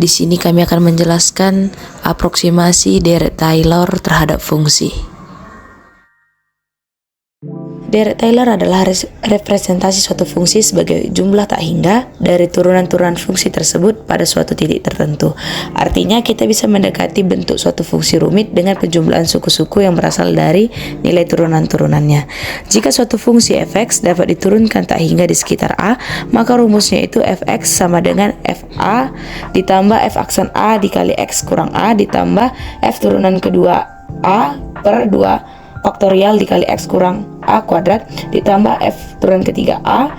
Di sini kami akan menjelaskan aproksimasi Dirac-Taylor terhadap fungsi. Dirac-Taylor adalah representasi suatu fungsi sebagai jumlah tak hingga dari turunan-turunan fungsi tersebut pada suatu titik tertentu. Artinya kita bisa mendekati bentuk suatu fungsi rumit dengan penjumlahan suku-suku yang berasal dari nilai turunan-turunannya. Jika suatu fungsi fx dapat diturunkan tak hingga di sekitar A, maka rumusnya itu fx sama dengan fa ditambah f aksen A dikali x kurang A ditambah f turunan kedua A per 2 faktorial dikali x kurang A kuadrat ditambah f turunan ketiga A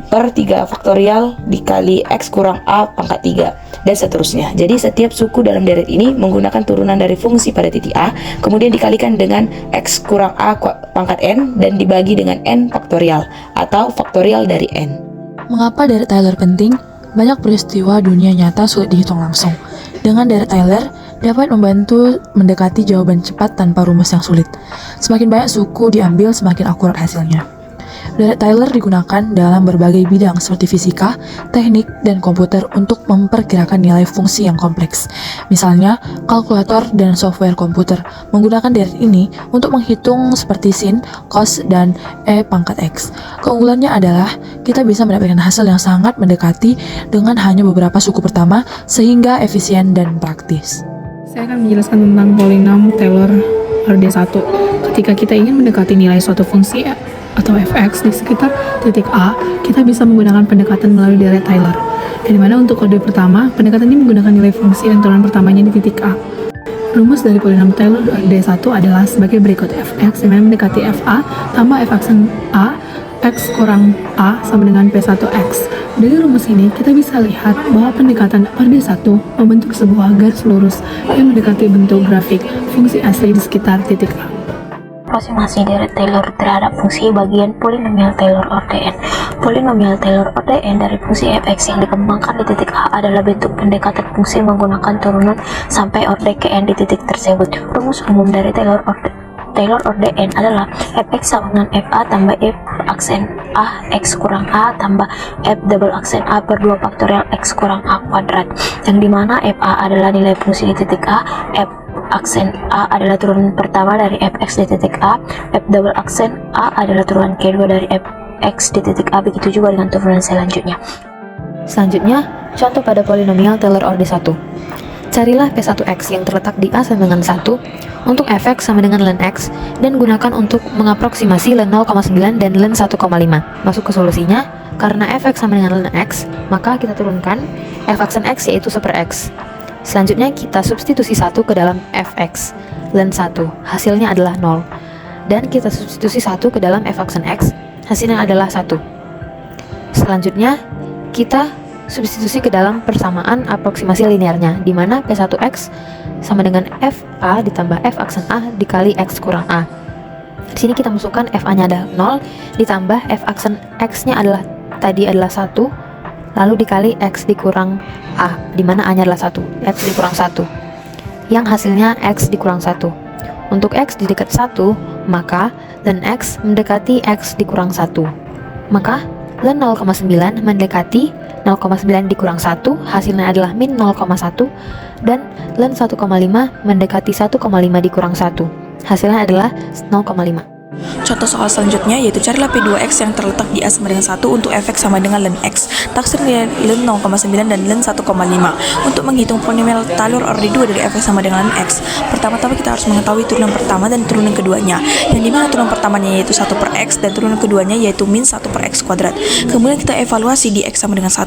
per 3 faktorial dikali x kurang A pangkat 3 dan seterusnya. Jadi setiap suku dalam deret ini menggunakan turunan dari fungsi pada titik A, kemudian dikalikan dengan x kurang A pangkat n dan dibagi dengan n faktorial atau faktorial dari n. Mengapa Dirac-Taylor penting? Banyak peristiwa dunia nyata sulit dihitung langsung. Dengan Dirac-Taylor dapat membantu mendekati jawaban cepat tanpa rumus yang sulit. Semakin banyak suku diambil, semakin akurat hasilnya. Dirac-Taylor digunakan dalam berbagai bidang seperti fisika, teknik, dan komputer untuk memperkirakan nilai fungsi yang kompleks. Misalnya, kalkulator dan software komputer menggunakan deret ini untuk menghitung seperti sin, cos, dan e pangkat x. Keunggulannya adalah kita bisa mendapatkan hasil yang sangat mendekati dengan hanya beberapa suku pertama, sehingga efisien dan praktis. Saya akan menjelaskan tentang polinom Taylor RD1. Ketika kita ingin mendekati nilai suatu fungsi atau fx di sekitar titik A, kita bisa menggunakan pendekatan melalui Dirac-Taylor. Di mana untuk kode pertama, pendekatan ini menggunakan nilai fungsi dan turunan pertamanya di titik A. Rumus dari polinom Taylor RD1 adalah sebagai berikut: fx yang mendekati fa tambah f aksen A x kurang A sama dengan P1X. Dari rumus ini, kita bisa lihat bahwa pendekatan RD1 membentuk sebuah garis lurus yang mendekati bentuk grafik fungsi asli di sekitar titik A. Aproksimasi Dirac-Taylor terhadap fungsi bagian polinomial Taylor Ordn. Polinomial Taylor Ordn dari fungsi fx yang dikembangkan di titik A adalah bentuk pendekatan fungsi menggunakan turunan sampai orde ke n di titik tersebut. Rumus umum dari Taylor Ordn adalah fx sama dengan fa tambah f aksen a x kurang a tambah f double aksen a per 2 faktorial x kurang a kuadrat, yang dimana fa adalah nilai fungsi di titik A, f aksen a adalah turunan pertama dari fx di titik A, f double aksen a adalah turunan kedua dari fx di titik A, begitu juga dengan turunan selanjutnya. Selanjutnya, contoh pada polinomial Taylor Rd1. Carilah P1x yang terletak di A sama dengan 1 untuk fx sama dengan ln x dan gunakan untuk mengaproksimasi ln 0,9 dan ln 1,5. Masuk ke solusinya, karena fx sama dengan ln x, maka kita turunkan f aksen x yaitu 1/x. Selanjutnya kita substitusi 1 ke dalam fx, ln 1, hasilnya adalah 0. Dan kita substitusi 1 ke dalam f aksen x, hasilnya adalah 1. Selanjutnya, kita substitusi ke dalam persamaan aproksimasi linearnya, di mana P1x sama dengan fa ditambah f aksen a dikali x kurang a. Di sini kita masukkan fa-nya adalah 0 ditambah f aksen x-nya tadi adalah 1, lalu dikali x dikurang a, di mana a-nya adalah 1, x dikurang 1, yang hasilnya x dikurang 1. Untuk x di dekat 1, maka ln x mendekati x dikurang 1. Maka ln 0,9 mendekati 0,9 dikurang 1, hasilnya adalah min 0,1, dan ln 1,5 mendekati 1,5 dikurang 1, hasilnya adalah 0,5. Contoh soal selanjutnya yaitu carilah P2x yang terletak di A sama dengan 1 untuk fx sama dengan ln x. Taksir nilai ln 0,9 dan ln 1,5. Untuk menghitung polinomial Taylor Rd2 dari fx sama dengan ln x, pertama-tama kita harus mengetahui turunan pertama dan turunan keduanya, yang dimana turunan pertamanya yaitu 1/x dan turunan keduanya yaitu min 1/x kuadrat. Kemudian kita evaluasi di x sama dengan 1,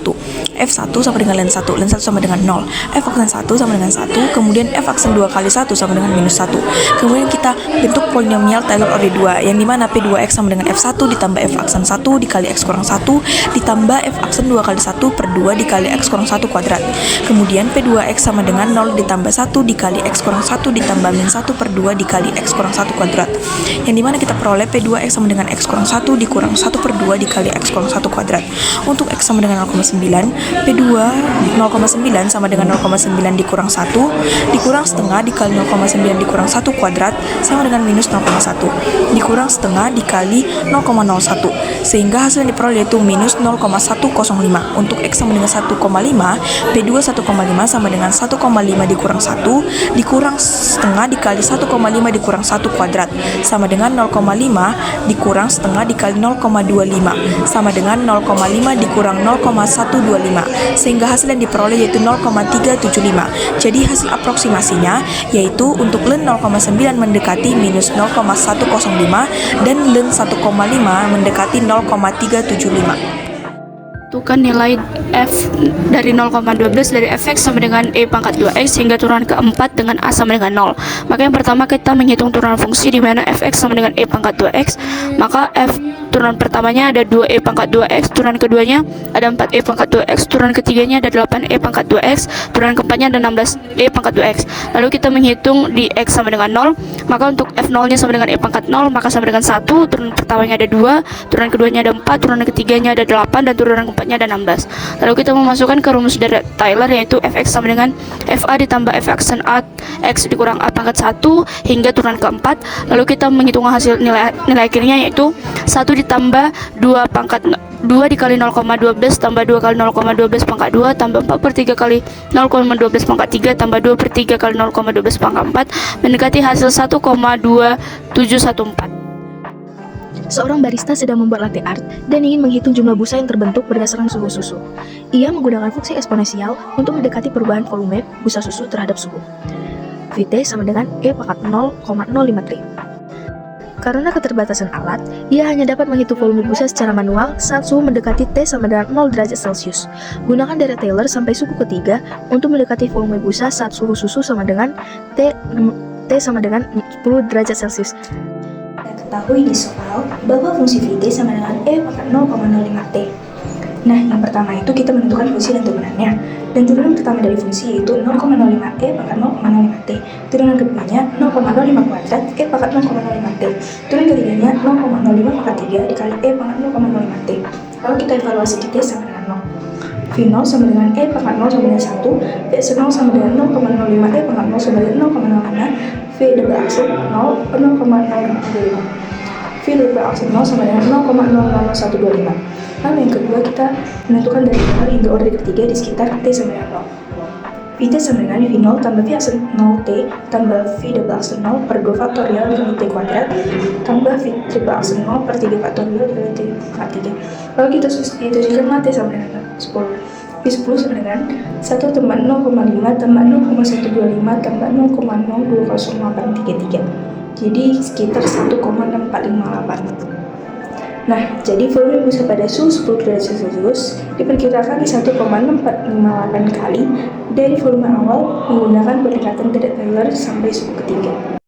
f1 sama dengan ln 1 sama dengan 0, f aksen 1 sama dengan 1, kemudian f aksen 2 kali 1 sama dengan minus 1. Kemudian kita bentuk polinomial Taylor Rd2, yang dimana P2x sama dengan f1 ditambah f aksen 1 dikali x kurang 1 ditambah f aksen 2 kali 1 per 2 dikali x kurang 1 kuadrat. Kemudian P2x sama dengan 0 ditambah 1 dikali x kurang 1 ditambah min 1 per 2 dikali x kurang 1 kuadrat, yang dimana kita peroleh P2x sama dengan x kurang 1 dikurang 1 per 2 dikali x kurang 1 kuadrat. Untuk x sama dengan 0,9, P2 0,9 sama dengan 0,9 dikurang 1 dikurang setengah dikali 0,9 dikurang 1 kuadrat sama dengan minus 0,1. Dikurang setengah setengah dikali 0,01, sehingga hasil yang diperoleh yaitu minus 0,105. Untuk X sama dengan 1,5, P2 1,5 sama dengan 1,5 dikurang 1 dikurang setengah dikali 1,5 dikurang 1 kuadrat sama dengan 0,5 dikurang setengah dikali 0,25 sama dengan 0,5 dikurang 0,125, sehingga hasil yang diperoleh yaitu 0,375. Jadi hasil aproksimasinya yaitu untuk len 0,9 mendekati minus 0,105 dan len 1,5 mendekati 0,375. Tentukan nilai f dari 0,12 dari fx sama dengan e pangkat 2x hingga turunan keempat dengan a sama dengan 0. Maka yang pertama kita menghitung turunan fungsi di mana fx sama dengan e pangkat 2x. Maka f turunan pertamanya ada 2e pangkat 2x, turunan keduanya ada 4e pangkat 2x, turunan ketiganya ada 8e pangkat 2x, turunan keempatnya ada 16e pangkat 2x. Lalu kita menghitung di x sama dengan 0, maka untuk f0 nya sama dengan e pangkat 0 maka sama dengan 1, turunan pertamanya ada 2, turunan keduanya ada 4, turunan ketiganya ada 8, dan turunan keempatnya ada 16. Lalu kita memasukkan ke rumus dari Taylor yaitu fx sama dengan fa ditambah f aksen a x dikurang a pangkat 1 hingga turunan keempat. Lalu kita menghitung hasil nilai akhirnya yaitu 1 ditambah 2 pangkat 2 dikali 0,12 tambah 2 kali 0,12 pangkat 2 tambah 4 per 3 kali 0,12 pangkat 3 tambah 2 per 3 kali 0,12 pangkat 4 mendekati hasil 1,2714. Seorang barista sedang membuat latte art dan ingin menghitung jumlah busa yang terbentuk berdasarkan suhu susu. Ia menggunakan fungsi eksponensial untuk mendekati perubahan volume busa susu terhadap suhu. Vt sama dengan E pangkat 0,053. Karena keterbatasan alat, ia hanya dapat menghitung volume busa secara manual saat suhu mendekati T sama dengan 0 derajat Celcius. Gunakan deret Taylor sampai suku ketiga untuk mendekati volume busa saat suhu susu sama dengan T sama dengan 10 derajat Celcius. Ketahui di soal bahwa fungsi Vt sama dengan E pangkat 0,05t. Nah, yang pertama itu kita menentukan fungsi dan turunannya. Dan turunan pertama dari fungsi yaitu 0,05e pangkat 0,05t. Turunan keduanya 0,05 kuadrat e pangkat 0,05t. Turunan ketiganya 0,05 pangkat 3 dikali e pangkat 0,05t. Lalu kita evaluasi di t sama dengan 0. V0 sama dengan e pangkat 0 sama dengan 1, V0 sama dengan 0,05 e pangkat 0 sama dengan 0,05, V double aksen 0,025. V double aksen 0 sama dengan 0,00125. Lalu yang kedua kita menentukan dari 0 hingga order ketiga di sekitar T sama dengan 0. Vt sama dengan V0 tambah V aksen 0T tambah V double aksen 0 per 2 faktorial dikali T kuadrat tambah V triple aksen 0 per 3 faktorial dikali T pangkat 3. Lalu kita substitusikan T sama dengan 10. V10 sama dengan 1 tambah 0,5 tambah 0,125 tambah 0,02083. Jadi sekitar 1,6458. Nah, jadi volume busa pada suhu 10 derajat Celcius diperkirakan di 1,6458 kali dari volume awal menggunakan pendekatan deret Taylor sampai suhu ketiga.